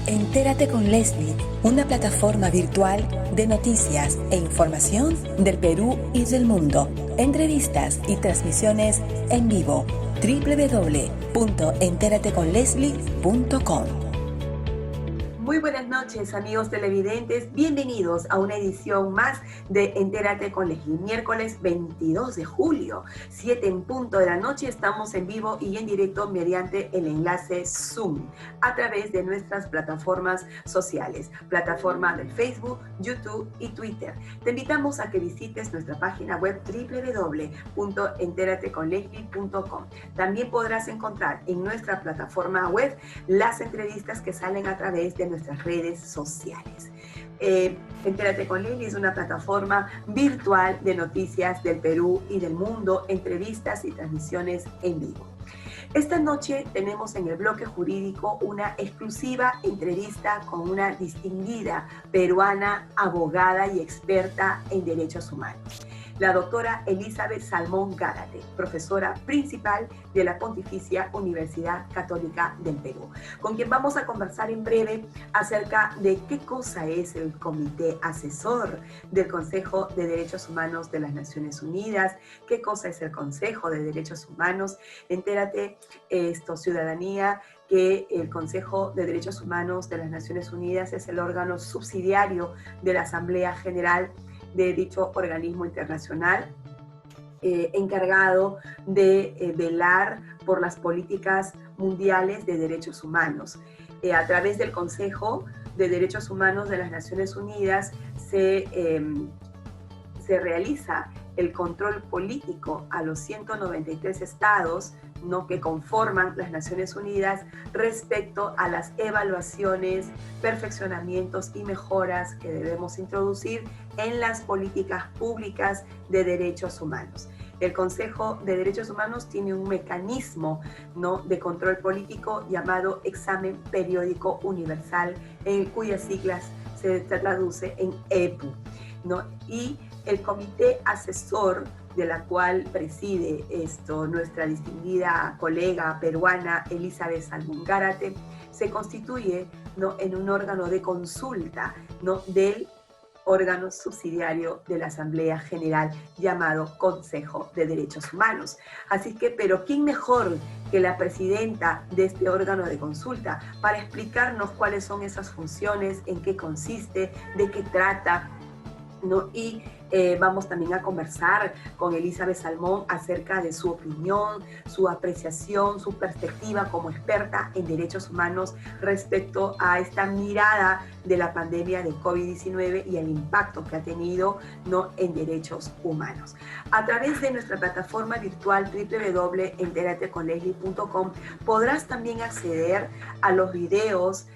Entérate con Leslie, una plataforma virtual de noticias e información del Perú y del mundo. Entrevistas y transmisiones en vivo. www.enterateconleslie.com. Muy buenas noches, amigos televidentes. Bienvenidos a una edición más de Entérate con Leslie. Miércoles 22 de julio, 7 en punto de la noche. Estamos en vivo y en directo mediante el enlace Zoom a través de nuestras plataformas sociales, plataforma del Facebook, YouTube y Twitter. Te invitamos a que visites nuestra página web www.enterateconleslie.com. También podrás encontrar en nuestra plataforma web las entrevistas que salen a través de nuestras redes sociales. Entérate con Leslie es una plataforma virtual de noticias del Perú y del mundo, entrevistas y transmisiones en vivo. Esta noche tenemos en el bloque jurídico una exclusiva entrevista con una distinguida peruana, abogada y experta en derechos humanos, la doctora Elizabeth Salmón Gárate, profesora principal de la Pontificia Universidad Católica del Perú, con quien vamos a conversar en breve acerca de qué cosa es el Comité Asesor del Consejo de Derechos Humanos de las Naciones Unidas, qué cosa es el Consejo de Derechos Humanos. Entérate, ciudadanía, que el Consejo de Derechos Humanos de las Naciones Unidas es el órgano subsidiario de la Asamblea General de dicho organismo internacional, encargado de velar por las políticas mundiales de derechos humanos. A través del Consejo de Derechos Humanos de las Naciones Unidas se realiza el control político a los 193 estados, ¿no?, que conforman las Naciones Unidas respecto a las evaluaciones, perfeccionamientos y mejoras que debemos introducir en las políticas públicas de derechos humanos. El Consejo de Derechos Humanos tiene un mecanismo, ¿no?, de control político llamado Examen Periódico Universal, en cuyas siglas se traduce en EPU, ¿no? Y el Comité Asesor, de la cual preside nuestra distinguida colega peruana Elizabeth Salmón Gárate, se constituye, ¿no?, en un órgano de consulta, ¿no?, del órgano subsidiario de la Asamblea General llamado Consejo de Derechos Humanos. Así que, pero ¿quién mejor que la presidenta de este órgano de consulta para explicarnos cuáles son esas funciones, en qué consiste, de qué trata, ¿no? Y vamos también a conversar con Elizabeth Salmón acerca de su opinión, su apreciación, su perspectiva como experta en derechos humanos respecto a esta mirada de la pandemia de COVID-19 y el impacto que ha tenido, ¿no?, en derechos humanos. A través de nuestra plataforma virtual www.enterateconleslie.com podrás también acceder a los videos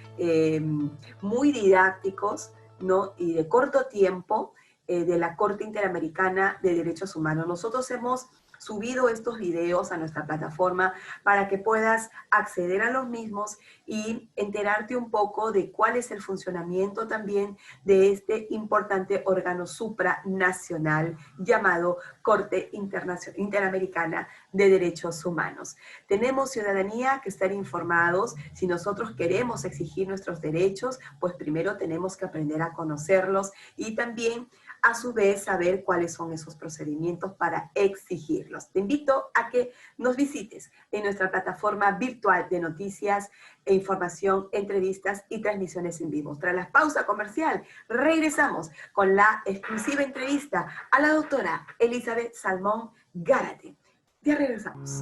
muy didácticos, ¿no?, y de corto tiempo de la Corte Interamericana de Derechos Humanos. Nosotros hemos subido estos videos a nuestra plataforma para que puedas acceder a los mismos y enterarte un poco de cuál es el funcionamiento también de este importante órgano supranacional llamado Corte Interamericana de Derechos Humanos. Tenemos, ciudadanía, que estar informados. Si nosotros queremos exigir nuestros derechos, pues primero tenemos que aprender a conocerlos y también a su vez saber cuáles son esos procedimientos para exigirlos. Te invito a que nos visites en nuestra plataforma virtual de noticias e información, entrevistas y transmisiones en vivo. Tras la pausa comercial, regresamos con la exclusiva entrevista a la doctora Elizabeth Salmón Gárate. Ya regresamos.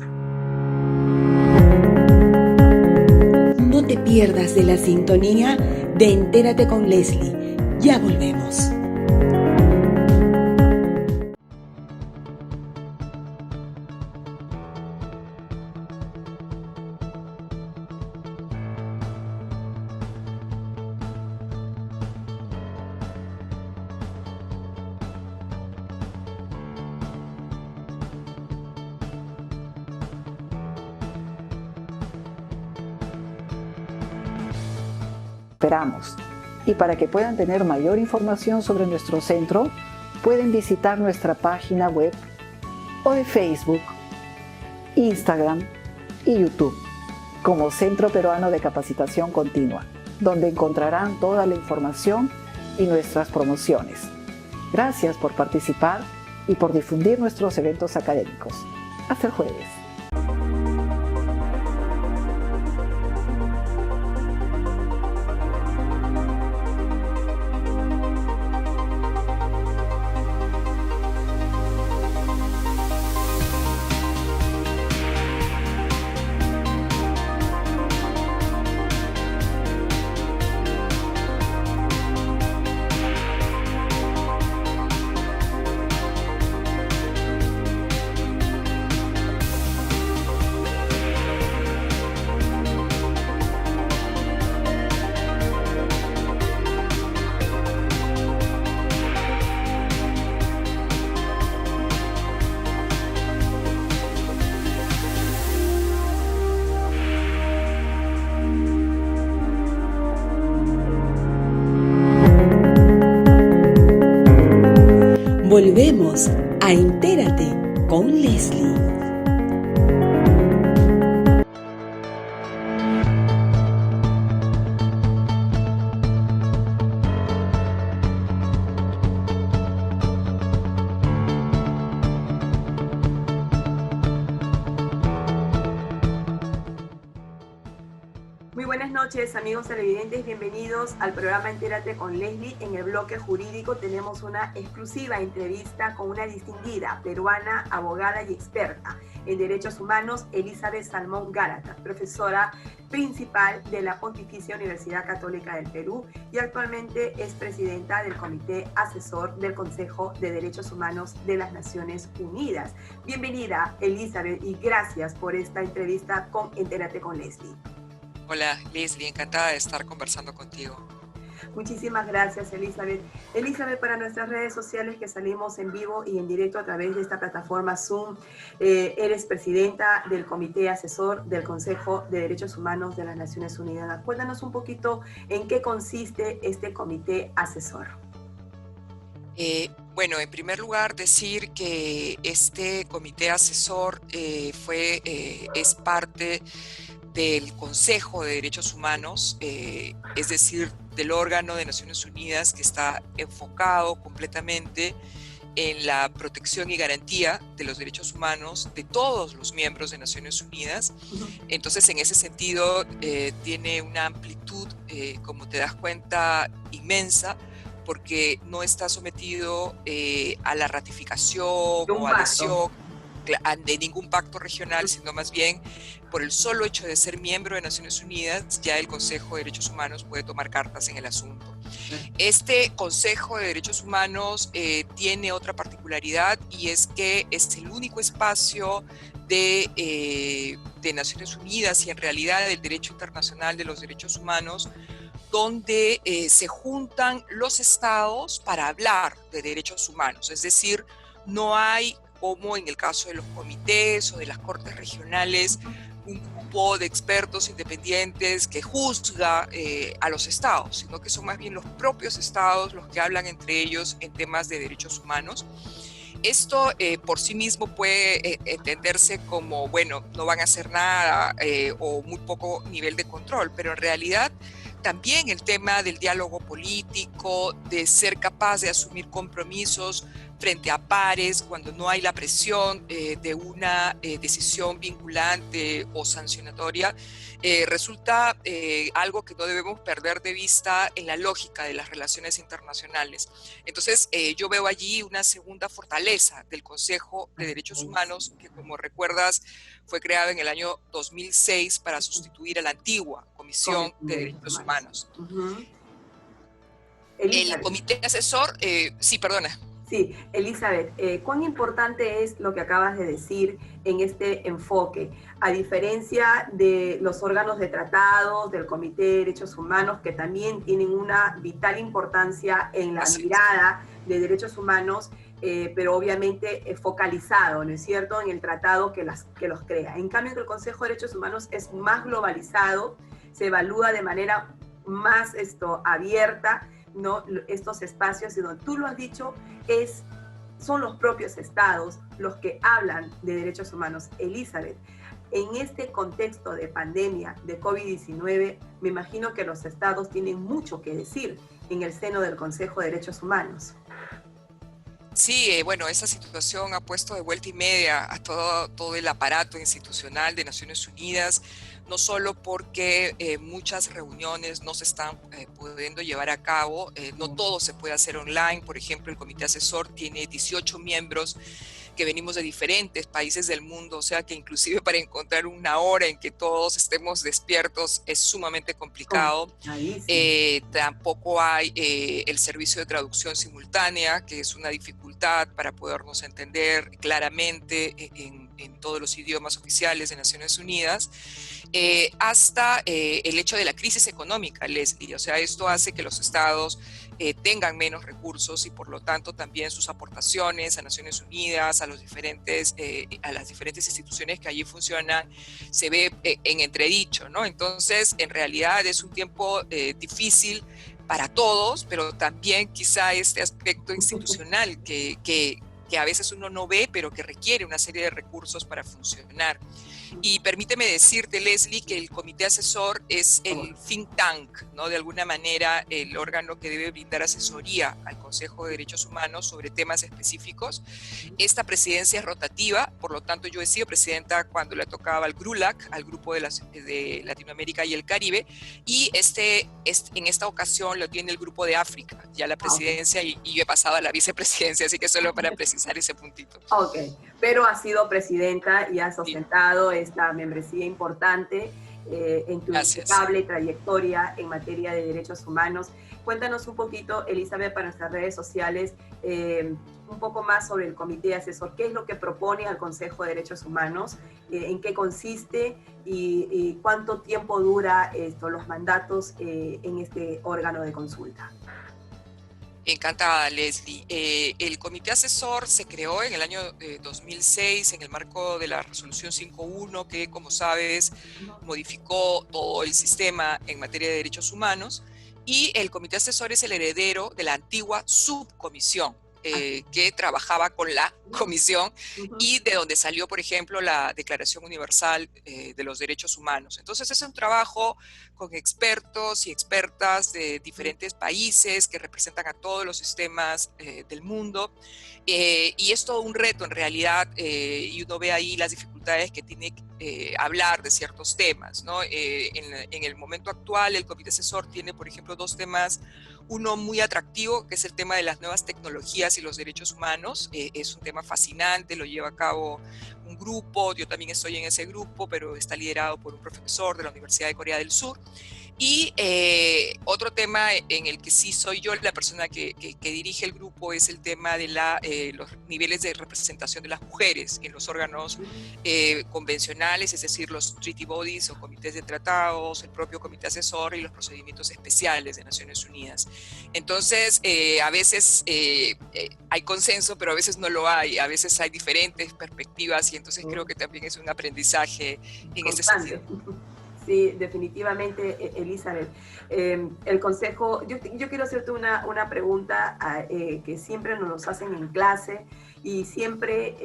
No te pierdas de la sintonía de Entérate con Leslie. Ya volvemos. Esperamos. Y para que puedan tener mayor información sobre nuestro centro, pueden visitar nuestra página web o de Facebook, Instagram y YouTube como Centro Peruano de Capacitación Continua. donde encontrarán toda la información y nuestras promociones. Gracias por participar y por difundir nuestros eventos académicos. Hasta el jueves. Volvemos a Entérate con Leslie. Muy buenas noches, amigos televidentes, bienvenidos al programa Entérate con Leslie. En el bloque jurídico tenemos una exclusiva entrevista con una distinguida peruana, abogada y experta en derechos humanos, Elizabeth Salmón Gárata, profesora principal de la Pontificia Universidad Católica del Perú y actualmente es presidenta del Comité Asesor del Consejo de Derechos Humanos de las Naciones Unidas. Bienvenida, Elizabeth, y gracias por esta entrevista con Entérate con Leslie. Hola Leslie, encantada de estar conversando contigo. Muchísimas gracias, Elizabeth. Elizabeth, para nuestras redes sociales que salimos en vivo y en directo a través de esta plataforma Zoom, eres presidenta del Comité Asesor del Consejo de Derechos Humanos de las Naciones Unidas. Cuéntanos un poquito en qué consiste este Comité Asesor. Bueno, en primer lugar decir que este Comité Asesor es parte del Consejo de Derechos Humanos, es decir, del órgano de Naciones Unidas que está enfocado completamente en la protección y garantía de los derechos humanos de todos los miembros de Naciones Unidas. Entonces, en ese sentido, tiene una amplitud, como te das cuenta, inmensa, porque no está sometido a la ratificación o adhesión de ningún pacto regional, sino más bien por el solo hecho de ser miembro de Naciones Unidas, ya el Consejo de Derechos Humanos puede tomar cartas en el asunto. Este Consejo de Derechos Humanos tiene otra particularidad, y es que es el único espacio de Naciones Unidas y en realidad del derecho internacional de los derechos humanos donde se juntan los estados para hablar de derechos humanos. Es decir, no hay, como en el caso de los comités o de las cortes regionales, un grupo de expertos independientes que juzga a los estados, sino que son más bien los propios estados los que hablan entre ellos en temas de derechos humanos. Esto por sí mismo puede entenderse como, bueno, no van a hacer nada o muy poco nivel de control, pero en realidad también el tema del diálogo político, de ser capaz de asumir compromisos frente a pares cuando no hay la presión de una decisión vinculante o sancionatoria, resulta algo que no debemos perder de vista en la lógica de las relaciones internacionales. Entonces, yo veo allí una segunda fortaleza del Consejo de Derechos Humanos, que, como recuerdas, fue creado en el año 2006 para sustituir a la antigua Comisión de Derechos Humanos. El Comité Asesor, sí, perdona. Sí, Elizabeth, ¿cuán importante es lo que acabas de decir en este enfoque? A diferencia de los órganos de tratados, del Comité de Derechos Humanos, que también tienen una vital importancia en la mirada de derechos humanos, pero obviamente focalizado, ¿no es cierto?, en el tratado que los crea. En cambio, el Consejo de Derechos Humanos es más globalizado, se evalúa de manera más abierta, ¿no?, estos espacios, y donde tú lo has dicho, son los propios estados los que hablan de derechos humanos. Elizabeth, En este contexto de pandemia de COVID-19, me imagino que los estados tienen mucho que decir en el seno del Consejo de Derechos Humanos. Sí, bueno, esa situación ha puesto de vuelta y media a todo el aparato institucional de Naciones Unidas, no solo porque muchas reuniones no se están pudiendo llevar a cabo, no todo se puede hacer online. Por ejemplo, el Comité Asesor tiene 18 miembros que venimos de diferentes países del mundo, o sea que inclusive para encontrar una hora en que todos estemos despiertos es sumamente complicado. Tampoco hay el servicio de traducción simultánea, que es una dificultad para podernos entender claramente en todos los idiomas oficiales de Naciones Unidas, hasta el hecho de la crisis económica, Leslie. O sea, esto hace que los estados tengan menos recursos y por lo tanto también sus aportaciones a Naciones Unidas, a las diferentes instituciones que allí funcionan, se ve en entredicho, ¿no? Entonces, en realidad es un tiempo difícil para todos, pero también quizá este aspecto institucional que a veces uno no ve, pero que requiere una serie de recursos para funcionar. Y permíteme decirte, Leslie, que el Comité Asesor es el think tank, ¿no? De alguna manera, el órgano que debe brindar asesoría al Consejo de Derechos Humanos sobre temas específicos. Esta presidencia es rotativa, por lo tanto yo he sido presidenta cuando le tocaba al GRULAC, al Grupo de Latinoamérica y el Caribe, y en esta ocasión lo tiene el Grupo de África, ya la presidencia, y yo he pasado a la vicepresidencia, así que solo para precisar ese puntito. Ok, pero has sido presidenta y has ostentado esta membresía importante en tu impecable trayectoria en materia de derechos humanos. Cuéntanos un poquito, Elizabeth, para nuestras redes sociales, un poco más sobre el Comité Asesor. ¿Qué es lo que propone al Consejo de Derechos Humanos? ¿En qué consiste? Y cuánto tiempo dura los mandatos en este órgano de consulta. Encantada, Leslie. El Comité Asesor se creó en el año 2006 en el marco de la Resolución 5.1, que, como sabes, modificó todo el sistema en materia de derechos humanos, y el Comité Asesor es el heredero de la antigua subcomisión que trabajaba con la comisión y de donde salió, por ejemplo, la Declaración Universal de los Derechos Humanos. Entonces es un trabajo con expertos y expertas de diferentes países que representan a todos los sistemas del mundo, y es todo un reto en realidad, y uno ve ahí las dificultades que tiene hablar de ciertos temas, ¿no? En el momento actual el Comité Asesor tiene, por ejemplo, dos temas. Uno muy atractivo, que es el tema de las nuevas tecnologías y los derechos humanos. Es un tema fascinante, lo lleva a cabo un grupo, yo también estoy en ese grupo, pero está liderado por un profesor de la Universidad de Corea del Sur. Y otro tema en el que sí soy yo la persona que dirige el grupo es el tema de los niveles de representación de las mujeres en los órganos convencionales, es decir, los treaty bodies o comités de tratados, el propio comité asesor y los procedimientos especiales de Naciones Unidas. Entonces, a veces hay consenso, pero a veces no lo hay, a veces hay diferentes perspectivas y entonces creo que también es un aprendizaje en ese sentido. Sí, definitivamente, Elizabeth. El Consejo, yo quiero hacerte una pregunta que siempre nos hacen en clase y siempre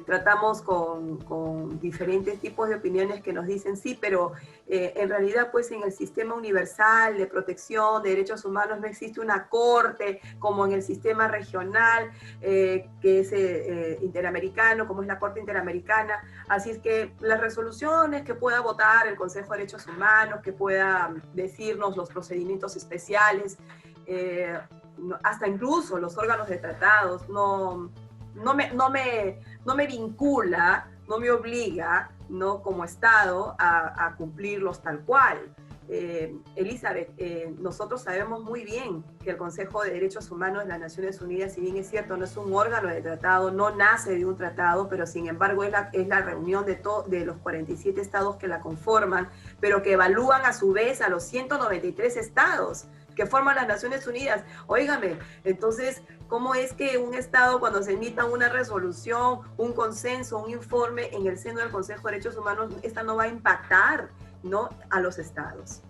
tratamos con diferentes tipos de opiniones que nos dicen sí, pero en realidad pues en el sistema universal de protección de derechos humanos no existe una corte como en el sistema regional que es interamericano, como es la Corte Interamericana. Así es que las resoluciones que pueda votar el Consejo de Derechos Humanos, que pueda decirnos los procedimientos especiales, hasta incluso los órganos de tratados, no me vincula, no me obliga, ¿no? Como Estado a cumplirlos tal cual. Elizabeth, nosotros sabemos muy bien que el Consejo de Derechos Humanos de las Naciones Unidas, si bien es cierto, no es un órgano de tratado, no nace de un tratado, pero sin embargo es la reunión de los 47 estados que la conforman, pero que evalúan a su vez a los 193 estados que forman las Naciones Unidas. Óigame, entonces, ¿cómo es que un Estado, cuando se emita una resolución, un consenso, un informe en el seno del Consejo de Derechos Humanos, esta no va a impactar, ¿no?, a los Estados?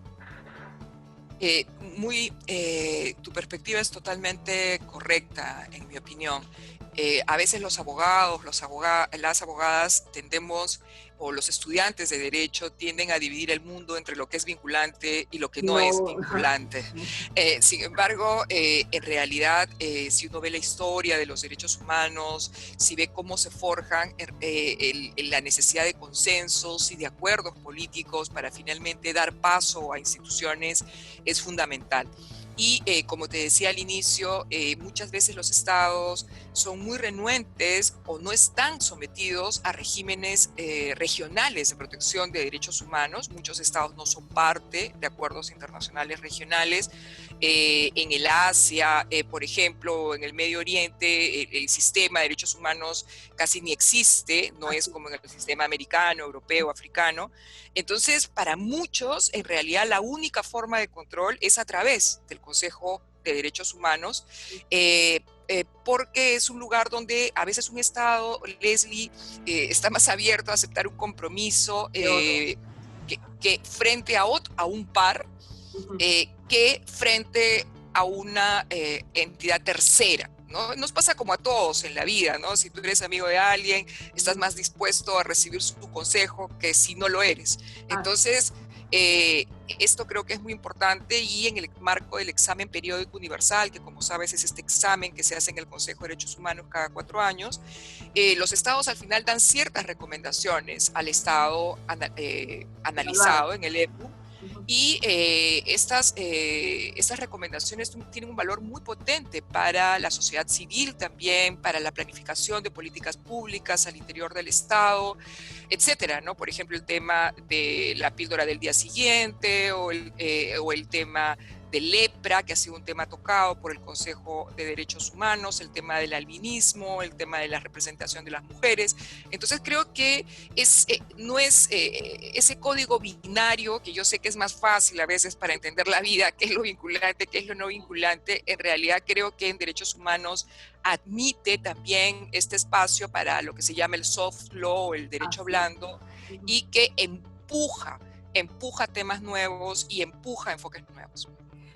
Tu perspectiva es totalmente correcta, en mi opinión. A veces los abogados, las abogadas tendemos, o los estudiantes de derecho tienden a dividir el mundo entre lo que es vinculante y lo que no es No, vinculante. Sin embargo, en realidad, si uno ve la historia de los derechos humanos, si ve cómo se forjan la necesidad de consensos y de acuerdos políticos para finalmente dar paso a instituciones, es fundamental. Y como te decía al inicio, muchas veces los estados son muy renuentes o no están sometidos a regímenes regionales de protección de derechos humanos. Muchos estados no son parte de acuerdos internacionales regionales. En el Asia, por ejemplo, en el Medio Oriente, el sistema de derechos humanos casi ni existe, no es como en el sistema americano, europeo, africano. Entonces, para muchos, en realidad, la única forma de control es a través del Consejo de Derechos Humanos, porque es un lugar donde a veces un Estado, Leslie, está más abierto a aceptar un compromiso que frente a un par, que frente a una entidad tercera, ¿no? Nos pasa como a todos en la vida, ¿no? Si tú eres amigo de alguien, estás más dispuesto a recibir su consejo que si no lo eres. Entonces, esto creo que es muy importante, y en el marco del examen periódico universal, que como sabes es este examen que se hace en el Consejo de Derechos Humanos cada 4 años, los estados al final dan ciertas recomendaciones al estado analizado en el EPU. Y estas recomendaciones tienen un valor muy potente para la sociedad civil también, para la planificación de políticas públicas al interior del Estado, etcétera, ¿no? Por ejemplo, el tema de la píldora del día siguiente o el tema de lepra, que ha sido un tema tocado por el Consejo de Derechos Humanos, el tema del albinismo, el tema de la representación de las mujeres. Entonces creo que no es ese código binario, que yo sé que es más fácil a veces para entender la vida, qué es lo vinculante, qué es lo no vinculante. En realidad creo que en derechos humanos admite también este espacio para lo que se llama el soft law, el derecho blando, y que empuja temas nuevos y empuja enfoques nuevos.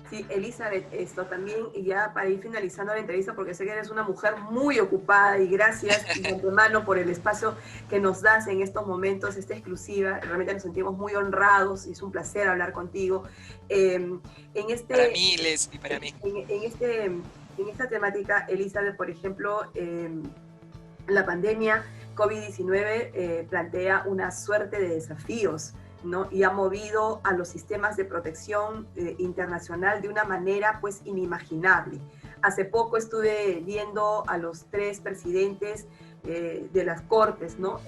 Sí, Elizabeth, esto también, y ya para ir finalizando la entrevista, porque sé que eres una mujer muy ocupada, y gracias de antemano por el espacio que nos das en estos momentos, esta exclusiva. Realmente nos sentimos muy honrados y es un placer hablar contigo. Para mí, Leslie, para mí. En esta temática, Elizabeth, por ejemplo, la pandemia COVID-19 plantea una suerte de desafíos, ¿no? Y ha movido a los sistemas de protección internacional de una manera pues inimaginable. Hace poco estuve viendo a los 3 presidentes de las cortes, ¿no?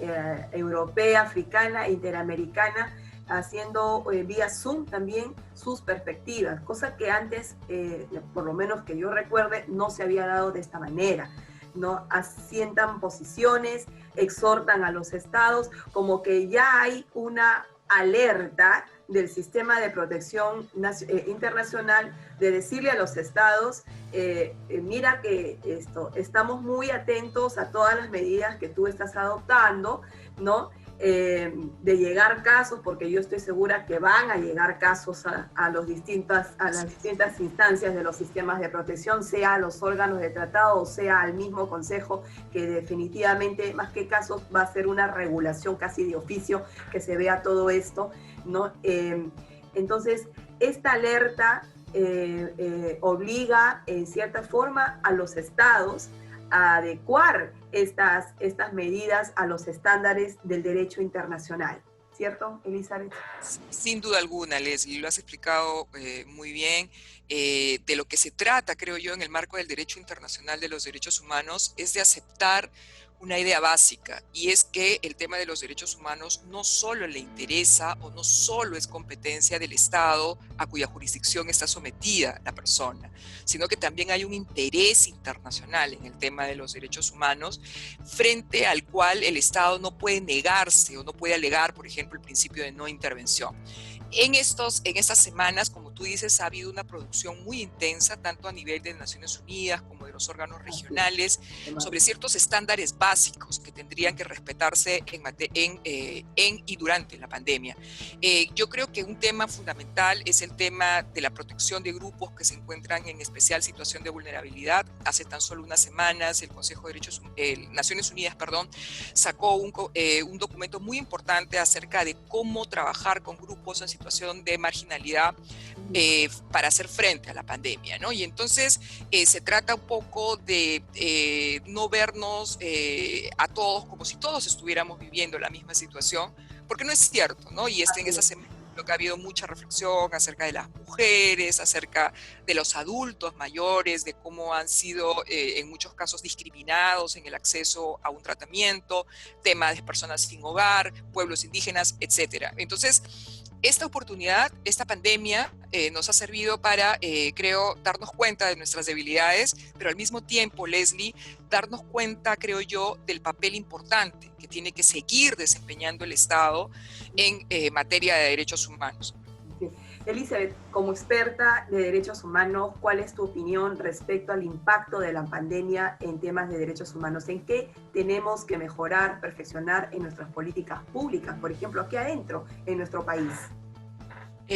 Europea, africana e interamericana, haciendo vía Zoom también sus perspectivas, cosa que antes, por lo menos que yo recuerde, no se había dado de esta manera, ¿no? Asientan posiciones, exhortan a los estados, como que ya hay una alerta del sistema de protección internacional de decirle a los estados, mira que estamos muy atentos a todas las medidas que tú estás adoptando, ¿no? De llegar casos, porque yo estoy segura que van a llegar casos a las distintas instancias de los sistemas de protección, sea a los órganos de tratado o sea al mismo consejo, que definitivamente más que casos va a ser una regulación casi de oficio que se vea todo esto, ¿no? Entonces, esta alerta obliga en cierta forma a los estados a adecuar estas medidas a los estándares del derecho internacional. ¿Cierto, Elizabeth? Sin duda alguna, Leslie, lo has explicado muy bien. De lo que se trata, creo yo, en el marco del derecho internacional de los derechos humanos, es de aceptar una idea básica, y es que el tema de los derechos humanos no solo le interesa o no solo es competencia del Estado a cuya jurisdicción está sometida la persona, sino que también hay un interés internacional en el tema de los derechos humanos, frente al cual el Estado no puede negarse o no puede alegar, por ejemplo, el principio de no intervención. En estas semanas, como tú dices, ha habido una producción muy intensa, tanto a nivel de Naciones Unidas como de los órganos regionales, sobre ciertos estándares básicos que tendrían que respetarse en y durante la pandemia. Yo creo que un tema fundamental es el tema de la protección de grupos que se encuentran en especial situación de vulnerabilidad. Hace tan solo unas semanas el Consejo de Naciones Unidas, sacó un documento muy importante acerca de cómo trabajar con grupos en situación de marginalidad para hacer frente a la pandemia, ¿no? Y entonces se trata un poco de no vernos a todos como si todos estuviéramos viviendo la misma situación, porque no es cierto, ¿no? Y en esa semana lo que ha habido mucha reflexión acerca de las mujeres, acerca de los adultos mayores, de cómo han sido en muchos casos discriminados en el acceso a un tratamiento, temas de personas sin hogar, pueblos indígenas, etcétera. Entonces, esta oportunidad, esta pandemia, nos ha servido para, creo, darnos cuenta de nuestras debilidades, pero al mismo tiempo, Leslie, darnos cuenta, creo yo, del papel importante que tiene que seguir desempeñando el Estado en materia de derechos humanos. Elizabeth, como experta de derechos humanos, ¿cuál es tu opinión respecto al impacto de la pandemia en temas de derechos humanos? ¿En qué tenemos que mejorar, perfeccionar en nuestras políticas públicas, por ejemplo, aquí adentro, en nuestro país?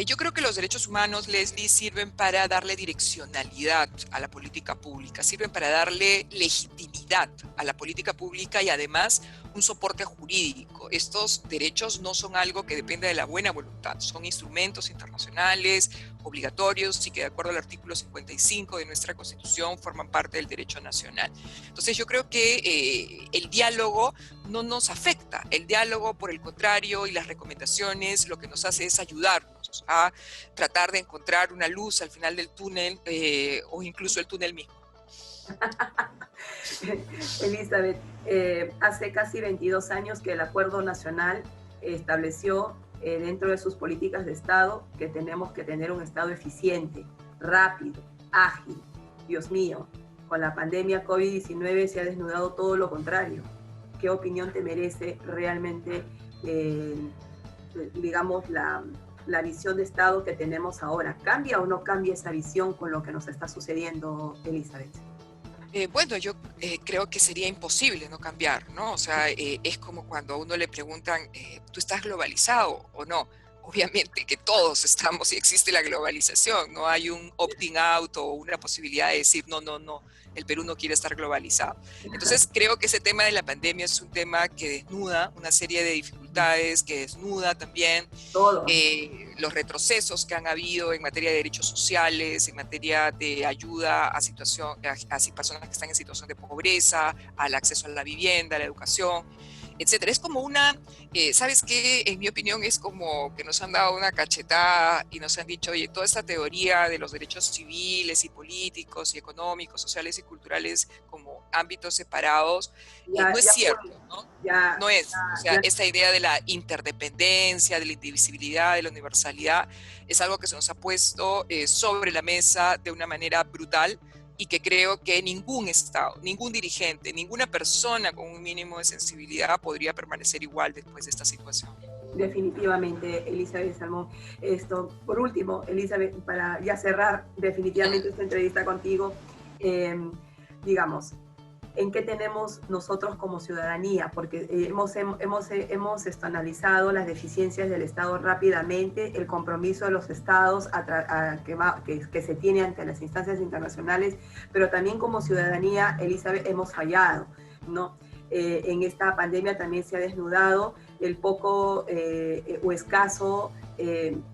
Yo creo que los derechos humanos, Leslie, sirven para darle direccionalidad a la política pública, sirven para darle legitimidad a la política pública y además un soporte jurídico. Estos derechos no son algo que dependa de la buena voluntad, son instrumentos internacionales obligatorios y que de acuerdo al artículo 55 de nuestra Constitución forman parte del derecho nacional. Entonces yo creo que el diálogo no nos afecta, el diálogo por el contrario y las recomendaciones lo que nos hace es ayudarnos a tratar de encontrar una luz al final del túnel o incluso el túnel mismo. Elizabeth, hace casi 22 años que el Acuerdo Nacional estableció dentro de sus políticas de Estado que tenemos que tener un Estado eficiente, rápido, ágil. Dios mío, con la pandemia COVID-19 se ha desnudado todo lo contrario. ¿Qué opinión te merece realmente, digamos, la visión de Estado que tenemos ahora? ¿Cambia o no cambia esa visión con lo que nos está sucediendo, Elizabeth? Bueno, yo creo que sería imposible no cambiar, ¿no? O sea, es como cuando a uno le preguntan, ¿tú estás globalizado o no? Obviamente que todos estamos y existe la globalización, no hay un opting out o una posibilidad de decir, no, el Perú no quiere estar globalizado. Entonces creo que ese tema de la pandemia es un tema que desnuda una serie de dificultades, que desnuda también los retrocesos que han habido en materia de derechos sociales, en materia de ayuda a personas que están en situación de pobreza, al acceso a la vivienda, a la educación, etcétera. Es como ¿sabes qué? En mi opinión es como que nos han dado una cachetada y nos han dicho, oye, toda esta teoría de los derechos civiles y políticos y económicos, sociales y culturales como ámbitos separados, no es cierto, ¿no? No es. O sea, esta idea de la interdependencia, de la indivisibilidad, de la universalidad, es algo que se nos ha puesto sobre la mesa de una manera brutal, y que creo que ningún Estado, ningún dirigente, ninguna persona con un mínimo de sensibilidad podría permanecer igual después de esta situación. Definitivamente, Elizabeth Salmón. Por último, Elizabeth, para ya cerrar definitivamente esta entrevista contigo, digamos, ¿en qué tenemos nosotros como ciudadanía? Porque hemos analizado las deficiencias del Estado rápidamente, el compromiso de los Estados que se tiene ante las instancias internacionales, pero también como ciudadanía, Elizabeth, hemos fallado, ¿no? En esta pandemia también se ha desnudado el poco o escaso,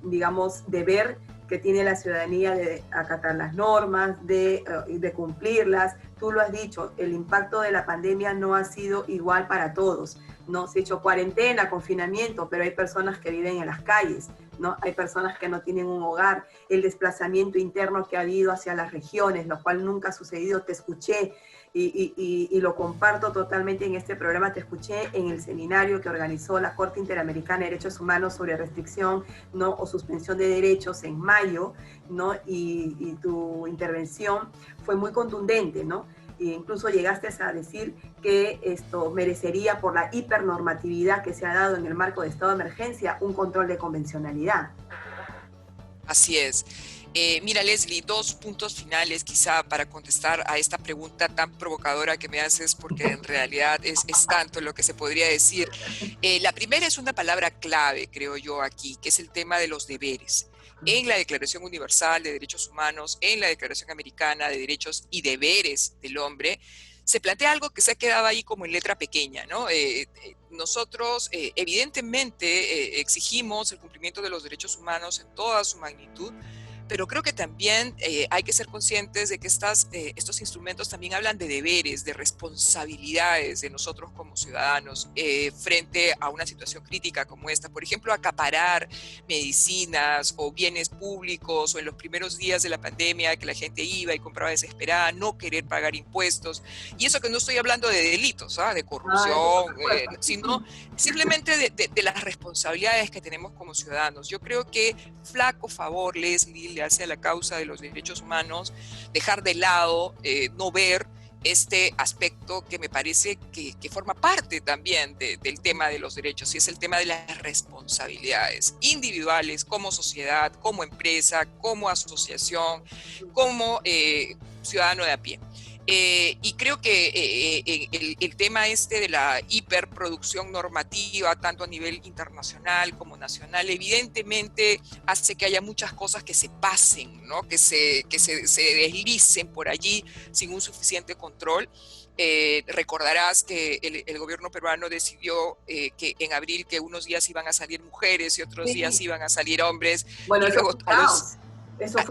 digamos, deber que tiene la ciudadanía de acatar las normas, de cumplirlas. Tú lo has dicho, el impacto de la pandemia no ha sido igual para todos, ¿no? Se ha hecho cuarentena, confinamiento, pero hay personas que viven en las calles, ¿no? Hay personas que no tienen un hogar, el desplazamiento interno que ha habido hacia las regiones, lo cual nunca ha sucedido. Te escuché y lo comparto totalmente en este programa. Te escuché en el seminario que organizó la Corte Interamericana de Derechos Humanos sobre restricción, ¿no?, o suspensión de derechos en mayo, ¿no? Y tu intervención fue muy contundente, ¿no? E incluso llegaste a decir que esto merecería, por la hipernormatividad que se ha dado en el marco de estado de emergencia, un control de convencionalidad. Así es. Mira, Leslie, dos puntos finales quizá para contestar a esta pregunta tan provocadora que me haces, porque en realidad es tanto lo que se podría decir. La primera es una palabra clave, creo yo, aquí, que es el tema de los deberes. En la Declaración Universal de Derechos Humanos, en la Declaración Americana de Derechos y Deberes del Hombre, se plantea algo que se ha quedado ahí como en letra pequeña, ¿no? Nosotros evidentemente exigimos el cumplimiento de los derechos humanos en toda su magnitud, pero creo que también hay que ser conscientes de que estos instrumentos también hablan de deberes, de responsabilidades de nosotros como ciudadanos frente a una situación crítica como esta. Por ejemplo, acaparar medicinas o bienes públicos, o en los primeros días de la pandemia que la gente iba y compraba desesperada, no querer pagar impuestos. Y eso que no estoy hablando de delitos, de corrupción, sino simplemente de las responsabilidades que tenemos como ciudadanos. Yo creo que flaco favor, Leslie, hacia la causa de los derechos humanos, dejar de lado, no ver este aspecto que me parece que forma parte también del tema de los derechos, y es el tema de las responsabilidades individuales como sociedad, como empresa, como asociación, como ciudadano de a pie. Y creo que el tema de la hiperproducción normativa, tanto a nivel internacional como nacional, evidentemente hace que haya muchas cosas que se pasen, ¿no? que se deslicen por allí sin un suficiente control. Recordarás que el gobierno peruano decidió que en abril que unos días iban a salir mujeres y otros días iban a salir hombres, Bueno, y luego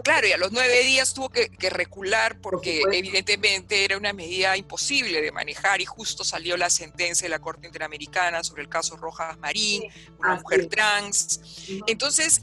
claro, y a los 9 días tuvo que recular porque evidentemente era una medida imposible de manejar, y justo salió la sentencia de la Corte Interamericana sobre el caso Rojas Marín, una mujer trans. Entonces,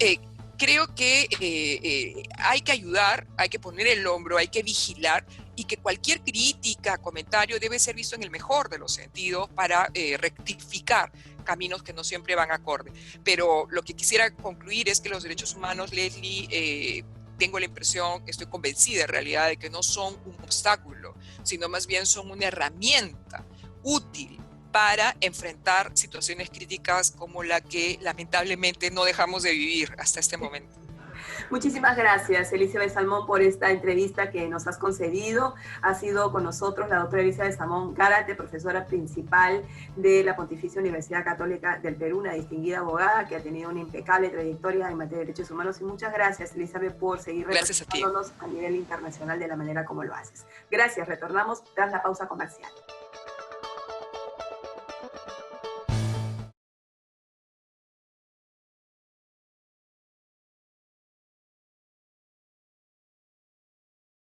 creo que hay que ayudar, hay que poner el hombro, hay que vigilar, y que cualquier crítica, comentario debe ser visto en el mejor de los sentidos para rectificar caminos que no siempre van acorde. Pero lo que quisiera concluir es que los derechos humanos, Leslie, tengo la impresión, estoy convencida en realidad de que no son un obstáculo, sino más bien son una herramienta útil para enfrentar situaciones críticas como la que lamentablemente no dejamos de vivir hasta este momento. Muchísimas gracias, Elizabeth Salmón, por esta entrevista que nos has concedido. Ha sido con nosotros la doctora Elizabeth Salmón Gárate, profesora principal de la Pontificia Universidad Católica del Perú, una distinguida abogada que ha tenido una impecable trayectoria en materia de derechos humanos. Y muchas gracias, Elizabeth, por seguir representándonos a nivel internacional de la manera como lo haces. Gracias, retornamos tras la pausa comercial.